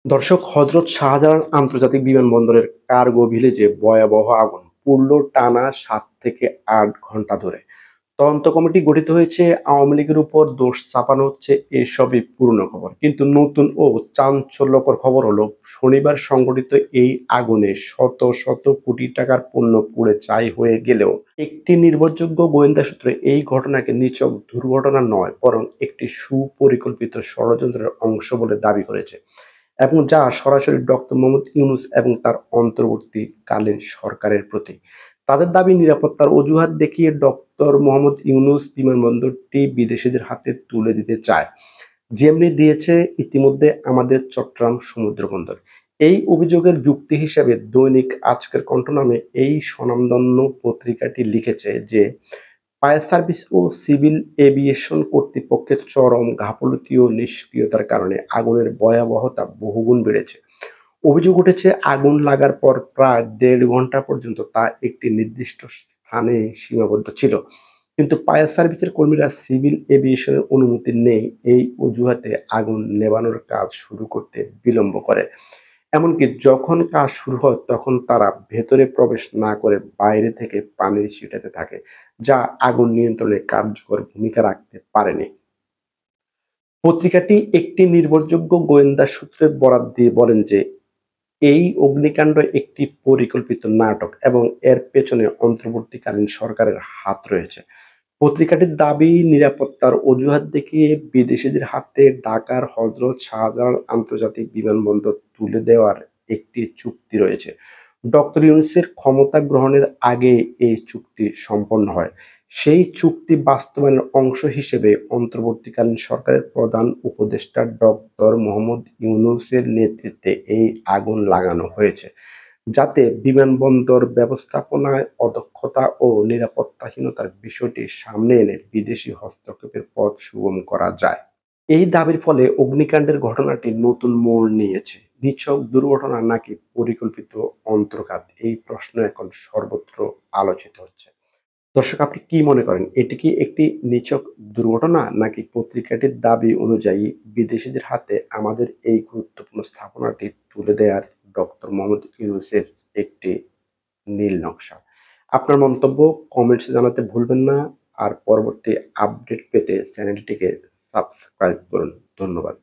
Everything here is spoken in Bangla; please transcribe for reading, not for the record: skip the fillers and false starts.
দর্শক, হযরত শাহজালাল আন্তর্জাতিক বিমানবন্দরের কার্গো ভিলেজে ভয়াবহ আগুন পুড়ল টানা ৭ থেকে ৮ ঘণ্টা ধরে। তদন্ত কমিটি গঠিত হয়েছে। আওয়ামী লীগের উপর দোষ চাপানো হচ্ছে, এসবই পুরনো খবর। কিন্তু নতুন ও চাঞ্চল্যকর খবর হলো, শনিবার সংঘটিত এই আগুনে শত শত কোটি টাকার পণ্য পুড়ে ছাই হয়ে গেলেও একটি নির্ভরযোগ্য গোয়েন্দা সূত্র এই ঘটনাকে নিছক দুর্ঘটনা নয়, বরং একটি সুপরিকল্পিত ষড়যন্ত্রের অংশ বলে দাবি করেছে, এবং যা সরাসরি ডক্টর মোহাম্মদ ইউনূস এবং তার অন্তর্বর্তীকালীন সরকারের প্রতি। তাদের দাবি, নিরাপত্তার অজুহাত দেখিয়ে ডক্টর মোহাম্মদ ইউনূস বিমানবন্দরটি বিদেশিদের হাতে তুলে দিতে চায়, যেমনি দিয়েছে ইতিমধ্যে আমাদের চট্টগ্রাম সমুদ্র বন্দর। এই অভিযোগের যুক্তি হিসেবে দৈনিক আজকের কণ্ঠ নামে এই স্বনামধন্য পত্রিকাটি লিখেছে যে ফায়ার সার্ভিস ও সিভিল এভিয়েশন কর্তৃপক্ষের চরম গাফিলতি ও নিষ্ক্রিয়তার কারণে আগুনের ভয়াবহতা বহুগুণ বেড়েছে। অভিযোগ উঠেছে, আগুন লাগার পর প্রায় ১.৫ ঘণ্টা পর্যন্ত তা একটি নির্দিষ্ট স্থানে সীমাবদ্ধ ছিল। কিন্তু ফায়ার সার্ভিসের কর্মীরা সিভিল এভিয়েশনের অনুমতি নেই এই অজুহাতে আগুন নেভানোর কাজ শুরু করতে বিলম্ব করে। এমনকি যখন কাজ শুরু হয় তখন তারা ভেতরে প্রবেশ না করে বাইরে থেকে পানি ছিটাতে থাকে, যা আগুন নিয়ন্ত্রণে কার্যকর ভূমিকা রাখতে পারেনি। পত্রিকাটি একটি নির্ভরযোগ্য গোয়েন্দা সূত্রের বরাত দিয়ে বলেন যে এই অগ্নিকাণ্ড একটি পরিকল্পিত নাটক এবং এর পেছনে অন্তর্বর্তীকালীন সরকারের হাত রয়েছে। পত্রিকাটির দাবি, নিরাপত্তার অজুহাত দেখিয়ে বিদেশিদের হাতে ঢাকার হযরত শাহজালাল আন্তর্জাতিক বিমানবন্দর তুলে দেওয়ার একটি চুক্তি রয়েছে। ডক্টর ইউনূসের ক্ষমতা গ্রহণের আগে এই চুক্তি সম্পন্ন হয়। সেই চুক্তি বাস্তবায়নের অংশ হিসেবে অন্তর্বর্তীকালীন সরকারের প্রধান উপদেষ্টা ডক্টর মোহাম্মদ ইউনূসের নেতৃত্বে এই আগুন লাগানো হয়েছে, যাতে বিমানবন্দর ব্যবস্থাপনায় অদক্ষতা ও নিরাপত্তাহীনতার বিষয়টি সামনে এনে বিদেশি হস্তক্ষেপের পথ সুগম করা যায়। এই দাবির ফলে অগ্নিকাণ্ডের ঘটনাটি নতুন মোড় নিয়েছে। নিছক দুর্ঘটনা নাকি পরিকল্পিত অন্তর্ঘাত, এই প্রশ্ন এখন সর্বত্র আলোচিত হচ্ছে। দর্শক, আপনি কি মনে করেন, এটি কি একটি নিছক দুর্ঘটনা, নাকি পত্রিকাটির দাবি অনুযায়ী বিদেশিদের হাতে আমাদের এই গুরুত্বপূর্ণ স্থাপনাটি তুলে দেওয়ার ডক্টর মোহাম্মদ ইউনূসের একটি নীল নকশা? আপনার মন্তব্য কমেন্টসে জানাতে ভুলবেন না। আর পরবর্তী আপডেট পেতে চ্যানেলটিকে সাবস্ক্রাইব করুন। ধন্যবাদ।